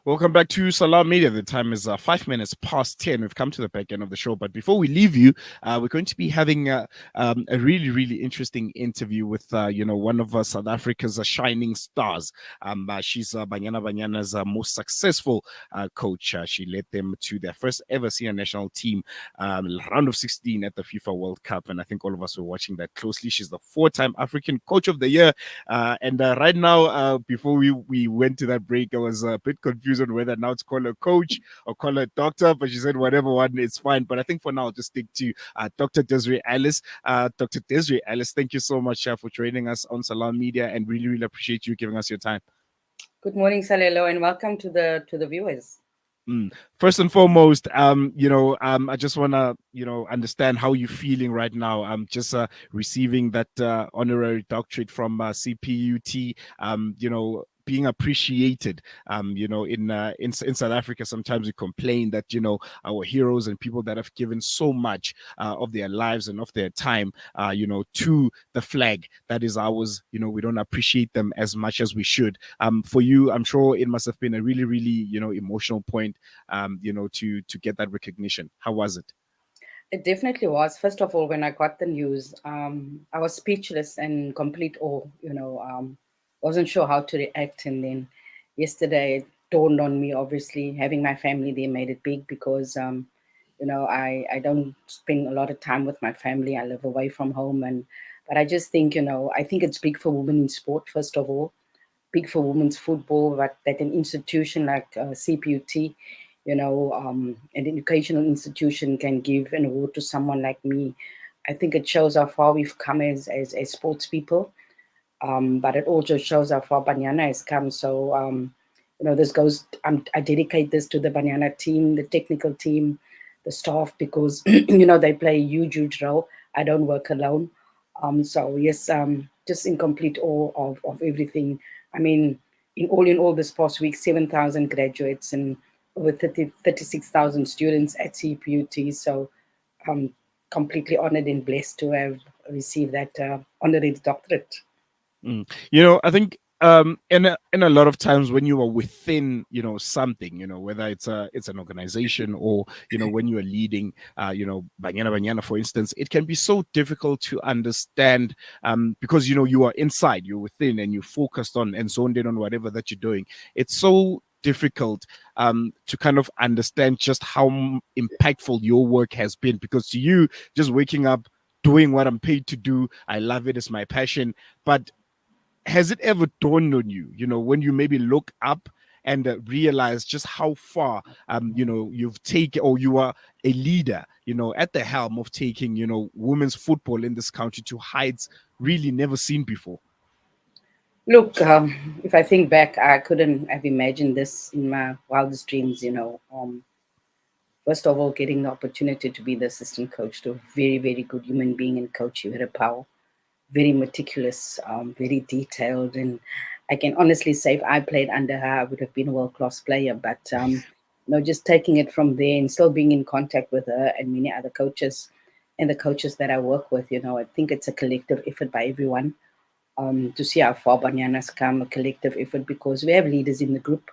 Welcome back to Salam Media. The time is 5 minutes past 10. We've come to the back end of the show. But before we leave you, we're going to be having a really, really interesting interview with, one of South Africa's shining stars. She's Banyana Banyana's most successful coach. She led them to their first ever senior national team round of 16 at the FIFA World Cup. And I think all of us were watching that closely. She's the four-time African Coach of the Year. And right now, before we went to that break, I was a bit confused on whether now to call her coach or call her doctor, but she said whatever one is fine. But I think for now, I'll just stick to Dr. Desiree Ellis. Dr. Desiree Ellis, thank you so much for joining us on Salam Media, and really, really appreciate you giving us your time. Good morning, Salelo, and welcome to the viewers. First and foremost, I just want to, understand how you're feeling right now. I'm just receiving that honorary doctorate from CPUT. Being appreciated. In South Africa, sometimes we complain that our heroes and people that have given so much of their lives and of their time, to the flag that is ours. We don't appreciate them as much as we should. For you, I'm sure it must have been a really, really, emotional point, to get that recognition. How was it? It definitely was. First of all, when I got the news, I was speechless and complete awe. Wasn't sure how to react, and then yesterday it dawned on me. Obviously, having my family there made it big because, I don't spend a lot of time with my family. I live away from home, but I just think I think it's big for women in sport. First of all, big for women's football, but that an institution like CPUT, an educational institution can give an award to someone like me. I think it shows how far we've come as sports people, but it also shows how far Banyana has come. So, this goes, I dedicate this to the Banyana team, the technical team, the staff, because, they play a huge, huge role. I don't work alone. So yes, just in complete awe of everything. I mean, in all this past week, 7,000 graduates and over 36,000 students at CPUT. So I'm completely honored and blessed to have received that honorary doctorate. I think in a lot of times when you are within something, whether it's an organization or when you are leading Banyana Banyana, for instance, it can be so difficult to understand because you are inside, you're within, and you're focused on and zoned in on whatever that you're doing. It's so difficult to kind of understand just how impactful your work has been, because to you, just waking up, doing what I'm paid to do, I love it, it's my passion. But has it ever dawned on you, when you maybe look up and realize just how far, you've taken, or you are a leader, at the helm of taking, women's football in this country to heights really never seen before? Look, if I think back, I couldn't have imagined this in my wildest dreams. First of all, getting the opportunity to be the assistant coach to a very, very good human being and coach, Vera Powell, very meticulous, very detailed, and I can honestly say if I played under her, I would have been a world-class player. But just taking it from there and still being in contact with her and many other coaches and the coaches that I work with, I think it's a collective effort by everyone to see how far Banyana's come, a collective effort, because we have leaders in the group.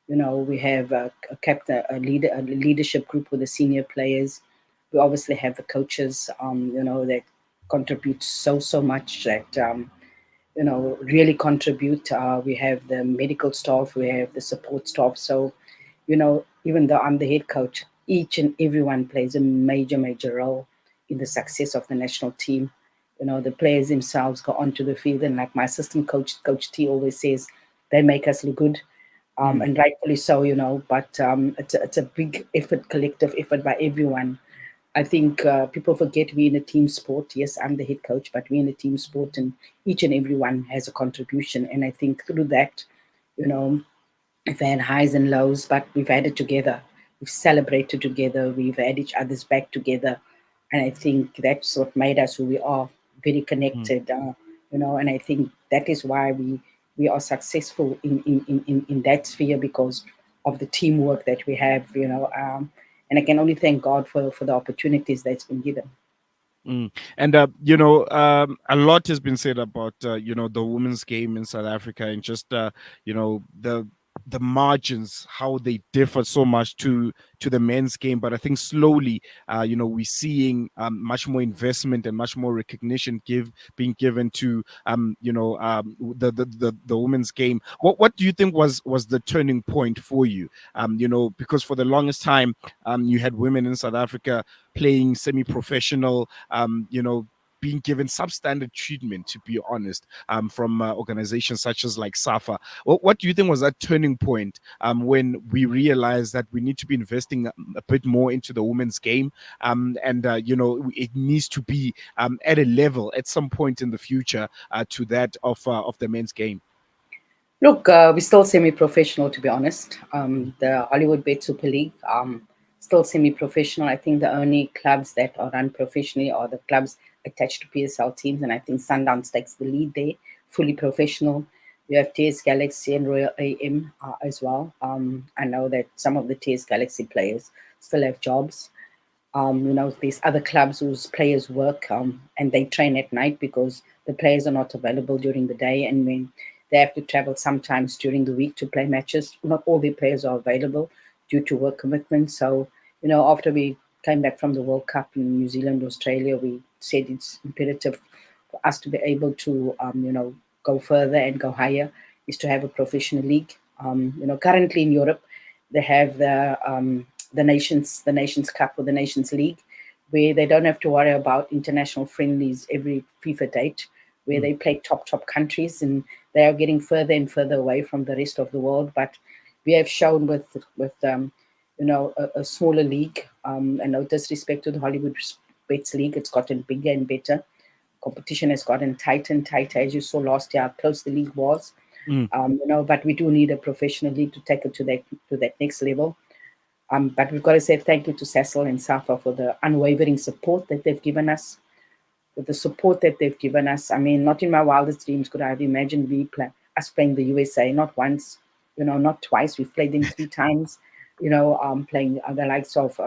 We have a captain, a leadership group with the senior players. We obviously have the coaches, that contribute so much, that really contribute. We have the medical staff, we have the support staff. So, even though I'm the head coach, each and everyone plays a major role in the success of the national team. The players themselves go onto the field, and like my assistant coach, Coach T, always says, they make us look good, and rightfully so. But it's a big effort, collective effort by everyone. I think people forget we're in a team sport. Yes, I'm the head coach, but we're in a team sport, and each and everyone has a contribution. And I think through that, you know, we've had highs and lows, but we've had it together. We've celebrated together. We've had each other's back together, and I think that's what made us who we are. Very connected, and I think that is why we are successful in that sphere, because of the teamwork that we have. And I can only thank God for the opportunities that's been given. And a lot has been said about the women's game in South Africa, and just the the margins, how they differ so much to the men's game. But I think slowly, we're seeing much more investment and much more recognition being given to the women's game. What do you think was the turning point for you? Because for the longest time, you had women in South Africa playing semi-professional, being given substandard treatment, to be honest, from organizations such as like SAFA. What do you think was that turning point when we realized that we need to be investing a bit more into the women's game, and it needs to be at a level at some point in the future to that of the men's game? Look, we're still semi-professional, to be honest. The Hollywood Bet Super League, still semi-professional. I think the only clubs that are run professionally are the clubs attached to PSL teams, and I think Sundowns takes the lead there, fully professional. You have TS Galaxy and Royal AM as well. I know that some of the TS Galaxy players still have jobs. These other clubs whose players work, and they train at night because the players are not available during the day, and when they have to travel sometimes during the week to play matches, not all the players are available due to work commitments. So, after we came back from the World Cup in New Zealand, Australia, we said it's imperative for us to be able to, go further and go higher, is to have a professional league. Currently in Europe, they have the Nations Cup or the Nations League, where they don't have to worry about international friendlies every FIFA date, where Mm, they play top countries, and they are getting further and further away from the rest of the world. But we have shown with a smaller league, and no disrespect to the Hollywood Bets League, it's gotten bigger and better. Competition has gotten tighter and tighter, as you saw last year how close the league was. mm, But we do need a professional league to take it to that next level. But we've got to say thank you to Cecil and Safa for the unwavering support that they've given us. For the support that they've given us. I mean, not in my wildest dreams could I have imagined us playing the USA. Not once, not twice. We've played them three times. Playing the likes of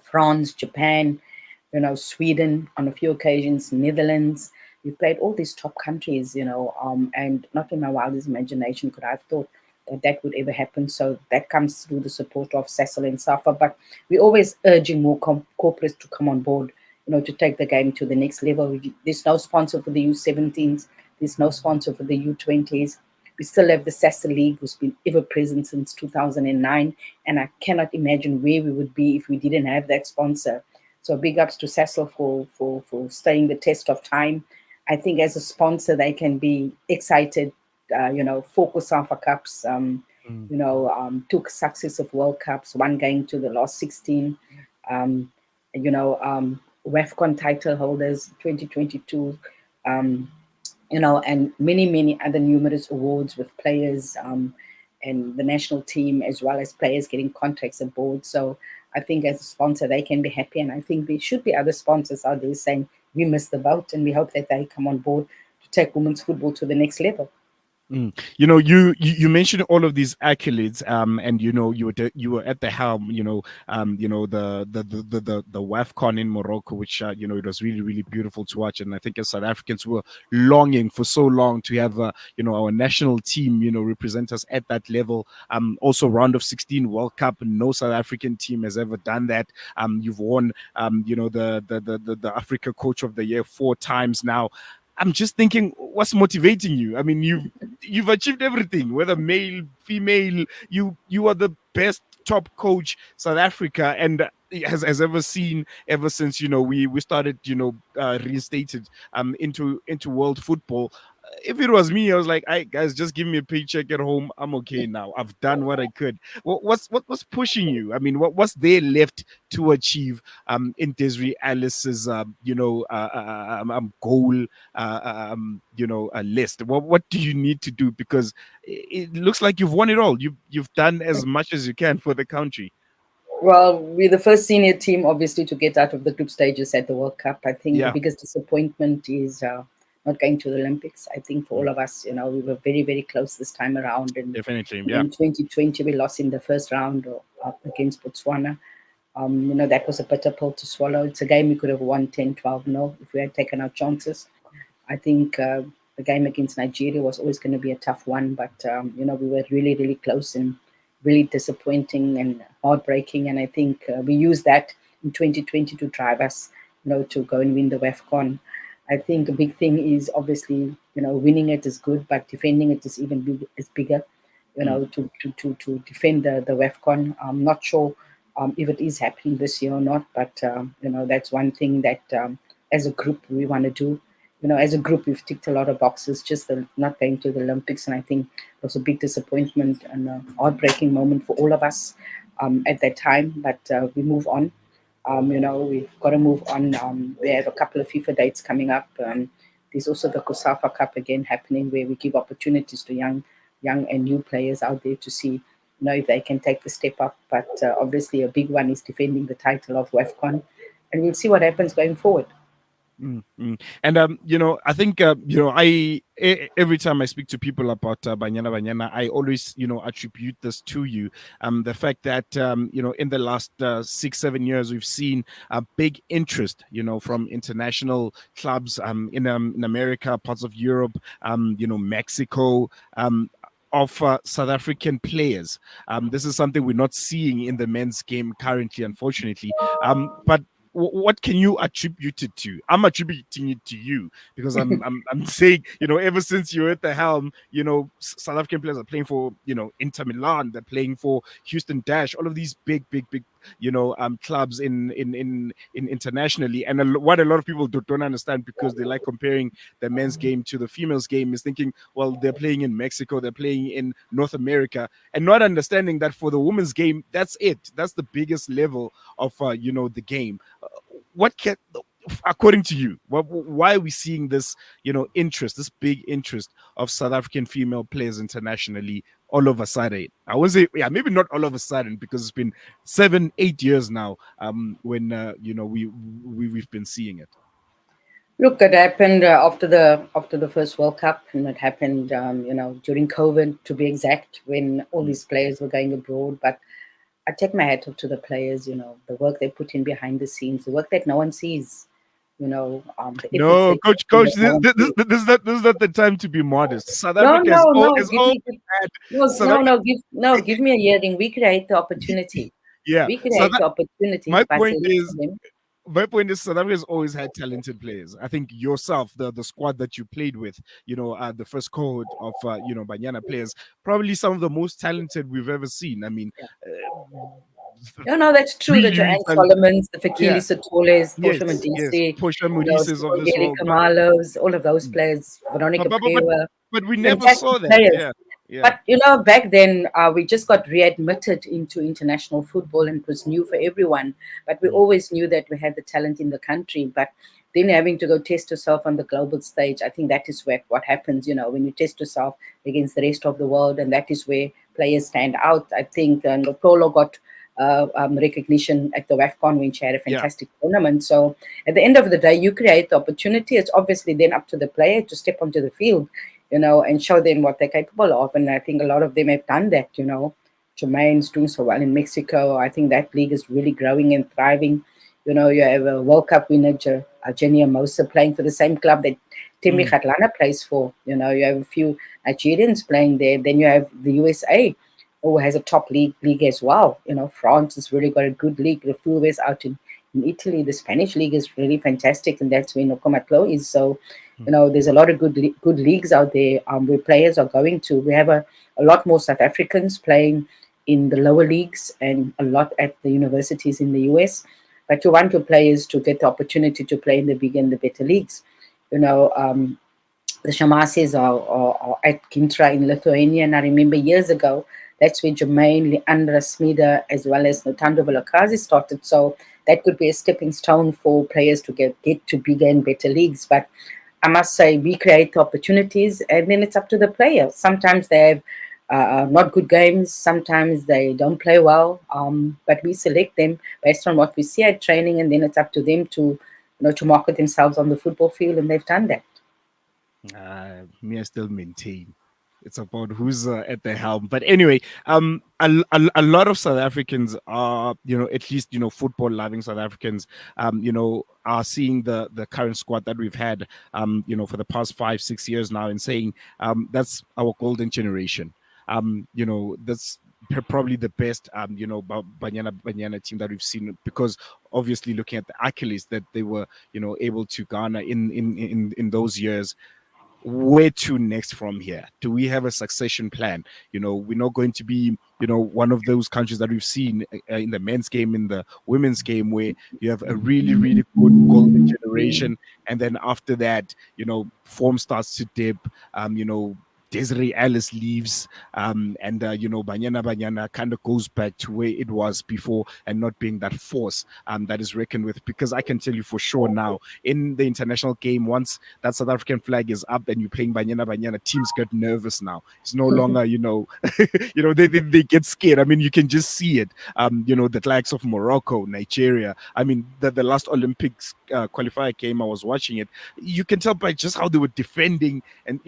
France, Japan, Sweden on a few occasions, Netherlands. We've played all these top countries, and not in my wildest imagination could I have thought that that would ever happen. So that comes through the support of Cecil and Safa. But we're always urging more corporates to come on board, to take the game to the next level. There's no sponsor for the U17s. There's no sponsor for the U20s. We still have the SASA League, who's been ever present since 2009. And I cannot imagine where we would be if we didn't have that sponsor. So big ups to Cecil for staying the test of time. I think as a sponsor, they can be excited, four COSAFA Cups, mm. two successive World Cups, one going to the last 16, um, WAFCON title holders 2022, um, and many, many other numerous awards with players, and the national team, as well as players getting contracts aboard. So I think as a sponsor, they can be happy. And I think there should be other sponsors out there saying, we missed the boat, and we hope that they come on board to take women's football to the next level. Mm. You mentioned all of these accolades, and you were at the helm, the WAFCON in Morocco, which it was really really beautiful to watch, and I think as South Africans were longing for so long to have our national team represent us at that level. Also round of 16 World Cup, no South African team has ever done that. You've won the Africa Coach of the Year 4 times now. I'm just thinking, what's motivating you? I mean, you've achieved everything, whether male, female. You are the best top coach South Africa and has ever seen ever since we started reinstated into world football. If it was me, I was like, "Hey guys, just give me a paycheck at home. I'm okay now. I've done what I could." What's pushing you? I mean, what's there left to achieve in Desiree Ellis's goal list? What do you need to do? Because it looks like you've won it all. You've done as much as you can for the country. Well, we're the first senior team, obviously, to get out of the group stages at the World Cup. I think the Yeah. biggest disappointment is not going to the Olympics. I think for Mm, all of us, we were very, very close this time around. And definitely. Yeah. in 2020, we lost in the first round against Botswana. That was a bitter pill to swallow. It's a game we could have won 10, 12 no if we had taken our chances. I think the game against Nigeria was always going to be a tough one, but we were really, really close and really disappointing and heartbreaking. And I think we used that in 2020 to drive us, to go and win the WAFCON. I think a big thing is obviously, winning it is good, but defending it is even is bigger. Mm, To defend the WAFCON. I'm not sure if it is happening this year or not, but that's one thing that as a group we want to do. As a group, we've ticked a lot of boxes, just not going to the Olympics. And I think it was a big disappointment and a heartbreaking moment for all of us at that time. But we move on. We've got to move on. We have a couple of FIFA dates coming up. There's also the COSAFA Cup again happening, where we give opportunities to young and new players out there to see, if they can take the step up. But obviously, a big one is defending the title of WAFCON, and we'll see what happens going forward. And I think every time I speak to people about Banyana Banyana, I always attribute this to you. The fact that in the last 6-7 years we've seen a big interest from international clubs in America, parts of Europe, Mexico. Of South African players. This is something we're not seeing in the men's game currently, unfortunately. But what can you attribute it to? I'm attributing it to you because I'm saying, ever since you're at the helm, South African players are playing for, Inter Milan, they're playing for Houston Dash, all of these big clubs in internationally. And what a lot of people don't understand, because they like comparing the men's game to the females game, is thinking, well, they're playing in Mexico, they're playing in North America, and not understanding that for the women's game, that's it. That's the biggest level of the game. What can, according to you, why are we seeing this interest, this big interest of South African female players internationally all of a sudden? I would say, yeah, maybe not all of a sudden, because it's been 7-8 years now when we've been seeing it. Look, it happened after the first World Cup, and it happened, during COVID, to be exact, when all Mm. these players were going abroad. But I take my hat off to the players, the work they put in behind the scenes, the work that no one sees, the efforts No, they put in coach, that no one sees. this is not the time to be modest. South No, Africa no, no, has give always me, had no, South no, Africa. no, give me a hearing. We create the opportunity. Yeah. We So create the opportunity my by point selecting is, them. South Africa has always had talented players. I think yourself, the squad that you played with, the first cohort of Banyana players, probably some of the most talented we've ever seen. I mean, No, no, that's true. The really, really Joanne talented. Solomons, the Fikili Yeah. Satoles, Portia Yes. Modise, Portia Modises of this Sibongile world, Kamalos, all of those mm. players, but, Veronica but but but Prewa, but we never fantastic saw that. players. Yeah. Yeah. But back then we just got readmitted into international football, and it was new for everyone. But we Mm. always knew that we had the talent in the country. But then having to go test yourself on the global stage, I think that is where what happens. When you test yourself against the rest of the world, and that is where players stand out. I think Lotolo got recognition at the WAFCON when she had a Yeah. fantastic tournament. So at the end of the day, you create the opportunity. It's obviously then up to the player to step onto the field, and show them what they're capable of. And I think a lot of them have done that. Jermaine's doing so well in Mexico. I think that league is really growing and thriving. You have a World Cup winner, Genia Mosa, playing for the same club that Temi Mm. Kgatlana plays for. You have a few Nigerians playing there. Then you have the USA, who has a top league as well. France has really got a good league. The Fulves out in Italy. The Spanish league is really fantastic, and that's where Nokomatlo is. So there's a lot of good leagues out there where players are going to. We have a lot more South Africans playing in the lower leagues and a lot at the universities in the US. But you want your players to get the opportunity to play in the big and the better leagues. You know, the Shamases are at Gintra in Lithuania, and I remember years ago that's where Jermaine, Leandra Smida, as well as Notando Velakazi started. So that could be a stepping stone for players to get to bigger and better leagues. But I must say, we create opportunities, and then it's up to the player. Sometimes they have not good games. Sometimes they don't play well, but we select them based on what we see at training, and then it's up to them to market themselves on the football field, and they've done that. Me, I still maintain. It's about who's at the helm. But anyway, a lot of South Africans are, at least, football loving South Africans, are seeing the current squad that we've had, for the past 5, 6 years now, and saying, that's our golden generation. That's probably the best, Banyana Banyana team that we've seen, because obviously looking at the accolades that they were, able to garner in those years. Where to next from here? Do we have a succession plan? We're not going to be, one of those countries that we've seen in the men's game, in the women's game, where you have a really, really good golden generation, and then after that, form starts to dip. Desiree Ellis leaves, and Banyana Banyana kind of goes back to where it was before, and not being that force that is reckoned with. Because I can tell you for sure now, in the international game, once that South African flag is up and you're playing Banyana Banyana, teams get nervous now. It's no longer, they get scared. I mean, you can just see it. The likes of Morocco, Nigeria. I mean, the last Olympics qualifier game, I was watching it. You can tell by just how they were defending, and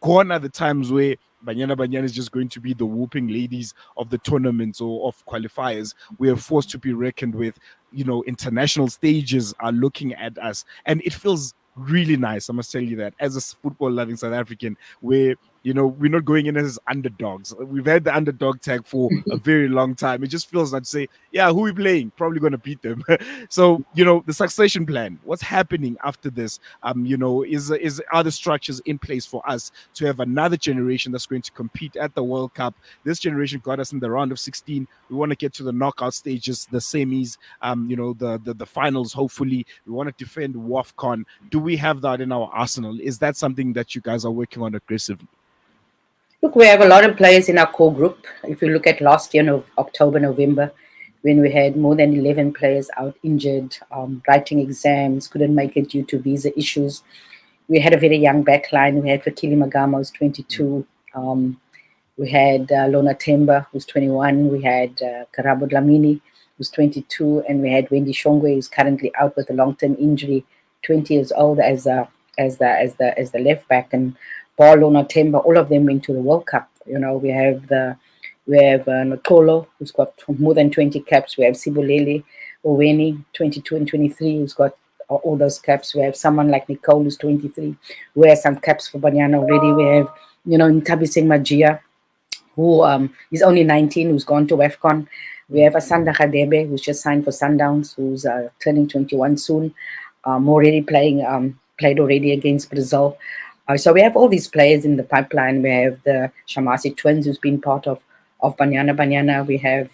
gone are the times where Banyana Banyana is just going to be the whooping ladies of the tournaments or of qualifiers. We are forced to be reckoned with. International stages are looking at us, and it feels really nice. I must tell you that, as a football loving South African, where we're not going in as underdogs. We've had the underdog tag for a very long time. It just feels like to say, yeah, who we playing? Probably going to beat them. So the succession plan. What's happening after this? Is are the structures in place for us to have another generation that's going to compete at the World Cup? This generation got us in the round of 16. We want to get to the knockout stages, the semis, the finals. Hopefully, we want to defend WAFCON. Do we have that in our arsenal? Is that something that you guys are working on aggressively? Look, we have a lot of players in our core group. If you look at last year, October, November, when we had more than 11 players out injured, writing exams, couldn't make it due to visa issues. We had a very young backline. We had Fakili Magama, who's 22. We had Lona Temba, who's 21. We had Karabo Dlamini, who's 22. And we had Wendy Shongwe, who's currently out with a long-term injury, 20 years old, as the left back. And Paul, Lona Temba, all of them went to the World Cup. We have Nokolo, who's got more than 20 caps. We have Sibulele Oweni, 22 and 23, who's got all those caps. We have someone like Nicole, who's 23, who has some caps for Banyana already. We have, Ntabiseng Magia, who is only 19, who's gone to WAFCON. We have Asanda Khadebe, who's just signed for Sundowns, who's turning 21 soon, already played already against Brazil. So we have all these players in the pipeline. We have the Shamasi twins, who's been part of Banyana Banyana. We have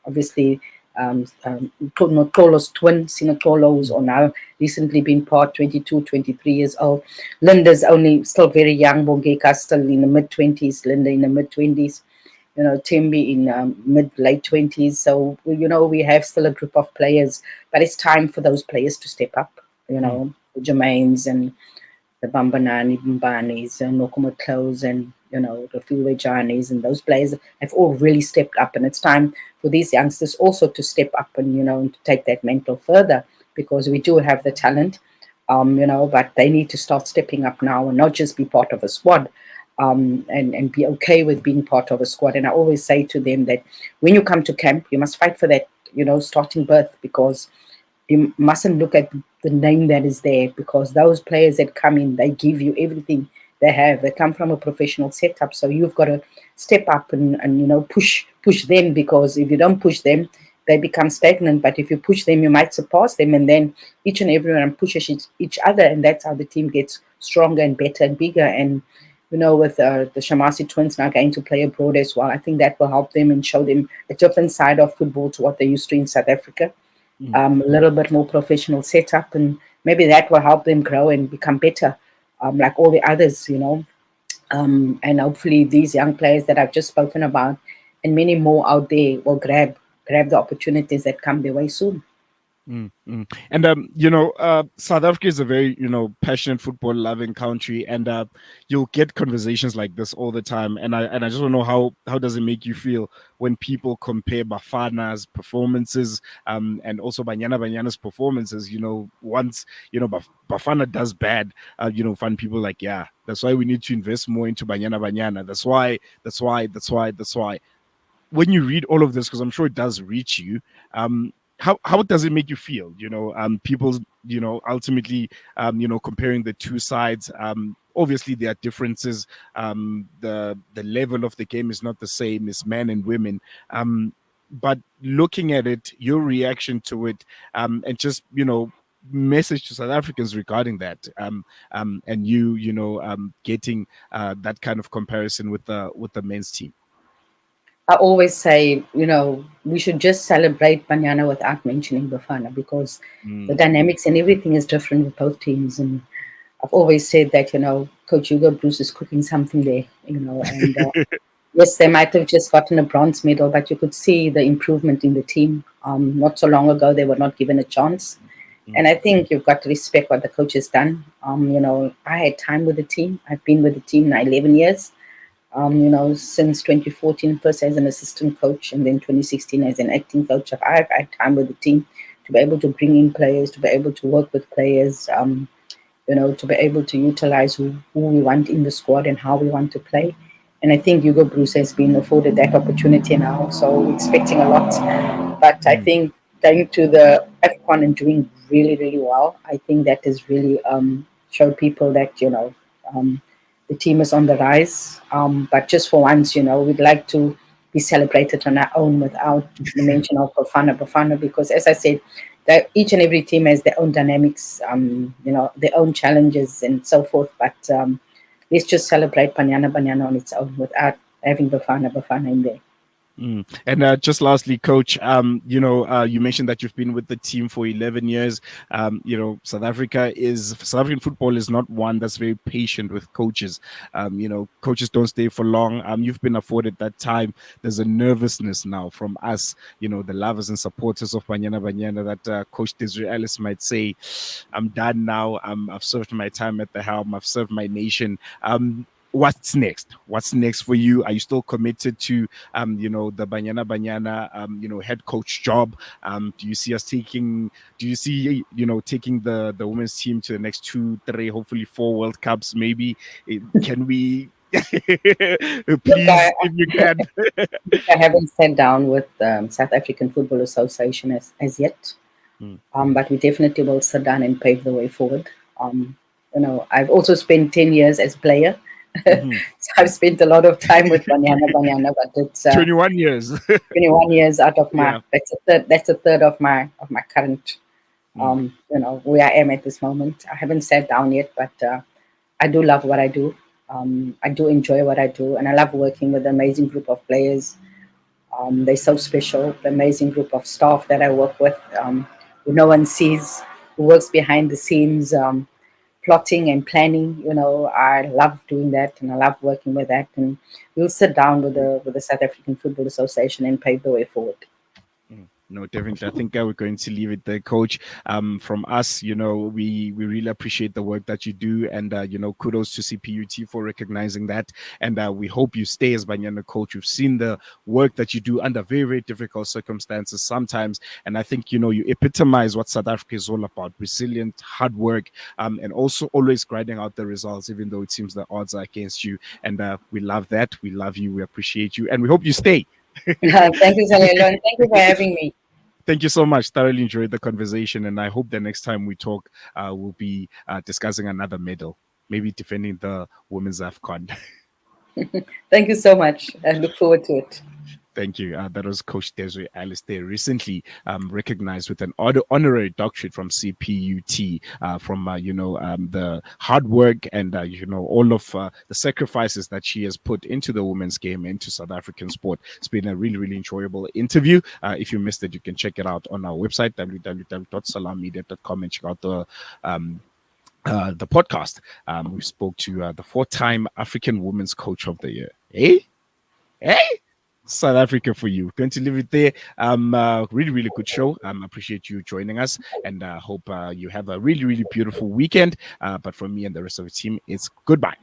obviously Tolo's twin, Sinatolo, who's on now recently been part, 22, 23 years old. Linda's only still very young. Bongeka still in the mid-20s. Linda in the mid-20s. Timby in mid-late 20s. So, we have still a group of players, but it's time for those players to step up. The Jermaines and the Bambanani, Bambanis, and Nokuma Close, and the Filwe Janis, and those players have all really stepped up. And it's time for these youngsters also to step up and to take that mental further, because we do have the talent, but they need to start stepping up now and not just be part of a squad, and be okay with being part of a squad. And I always say to them that when you come to camp, you must fight for that, starting berth, because you mustn't look at the name that is there, because those players that come in, they give you everything they have. They come from a professional setup, so you've got to step up and push them, because if you don't push them, they become stagnant. But if you push them, you might surpass them, and then each and everyone pushes each other, and that's how the team gets stronger and better and bigger. And with the Shamasi twins now going to play abroad as well, I think that will help them and show them a different side of football to what they used to in South Africa. A little bit more professional setup, and maybe that will help them grow and become better, like all the others, and hopefully these young players that I've just spoken about and many more out there will grab the opportunities that come their way soon. And South Africa is a very passionate football loving country, and you'll get conversations like this all the time. And I just want to know how does it make you feel when people compare Bafana's performances and also Banyana Banyana's performances? Once Bafana does bad, fun people like, yeah, that's why we need to invest more into Banyana Banyana. That's why when you read all of this, because I'm sure it does reach you, how does it make you feel? People, ultimately, comparing the two sides. Obviously, there are differences. The level of the game is not the same as men and women. But looking at it, your reaction to it, and just message to South Africans regarding that, and getting that kind of comparison with the men's team. I always say, we should just celebrate Banyana without mentioning Bafana because the Mm. dynamics and everything is different with both teams. And I've always said that, Coach Hugo Bruce is cooking something there, and yes, they might have just gotten a bronze medal, but you could see the improvement in the team. Not so long ago, they were not given a chance. And Mm. I think you've got to respect what the coach has done. I had time with the team. I've been with the team now 11 years, since 2014, first as an assistant coach, and then 2016 as an acting coach. I've had time with the team to be able to bring in players, to be able to work with players, to be able to utilize who we want in the squad and how we want to play. And I think Hugo Bruce has been afforded that opportunity now, so we're expecting a lot. But I Mm. think going to the AFCON and doing really, really well, I think that has really showed people that, um, the team is on the rise. But just for once, we'd like to be celebrated on our own without the mention of Bafana, because as I said, that each and every team has their own dynamics, their own challenges and so forth. But let's just celebrate Banyana on its own without having Bafana in there. And just lastly, Coach, you mentioned that you've been with the team for 11 years. South African football is not one that's very patient with coaches. Coaches don't stay for long. You've been afforded that time. There's a nervousness now from us, the lovers and supporters of Banyana Banyana, that Coach Desiree Ellis might say, I'm done now. I've served my time at the helm. I've served my nation. What's next? What's next for you? Are you still committed to the Banyana Banyana head coach job? Do you see taking the women's team to the next 2, 3, hopefully 4 World Cups? Maybe can we Look, please, if you can. I haven't sat down with South African Football Association as yet, Mm. but we definitely will sit down and pave the way forward. I've also spent 10 years as a player. Mhm. So I've spent a lot of time with Banyana, but it's 21 years. 21 years out of my, Yeah. that's a third of my current, Mm. where I am at this moment. I haven't sat down yet, but I do love what I do. I do enjoy what I do, and I love working with an amazing group of players. They're so special, the amazing group of staff that I work with, who no one sees, who works behind the scenes, plotting and planning. I love doing that, and I love working with that. And we'll sit down with the South African Football Association and pave the way forward. No, definitely. I think we're going to leave it there, Coach. From us, we really appreciate the work that you do, and kudos to CPUT for recognizing that. And we hope you stay as Banyana coach. We've seen the work that you do under very, very difficult circumstances sometimes, and I think you epitomize what South Africa is all about: resilient, hard work, and also always grinding out the results, even though it seems the odds are against you. And we love that. We love you. We appreciate you, and we hope you stay. Thank you, Zanello, and thank you for having me. Thank you so much. Thoroughly enjoyed the conversation, and I hope the next time we talk, we'll be discussing another medal, maybe defending the women's AFCON. Thank you so much. I look forward to it. Thank you. That was Coach Desiree Ellis there, recently recognized with an honorary doctorate from CPUT, from the hard work and all of the sacrifices that she has put into the women's game, into South African sport. It's been a really, really enjoyable interview. If you missed it, you can check it out on our website, www.salammedia.com, and check out the podcast. We spoke to the 4-time African Women's Coach of the Year. Hey, hey. South Africa for you. Going to leave it there. Really, really good show. Appreciate you joining us, and hope you have a really, really beautiful weekend. But from me and the rest of the team, it's goodbye.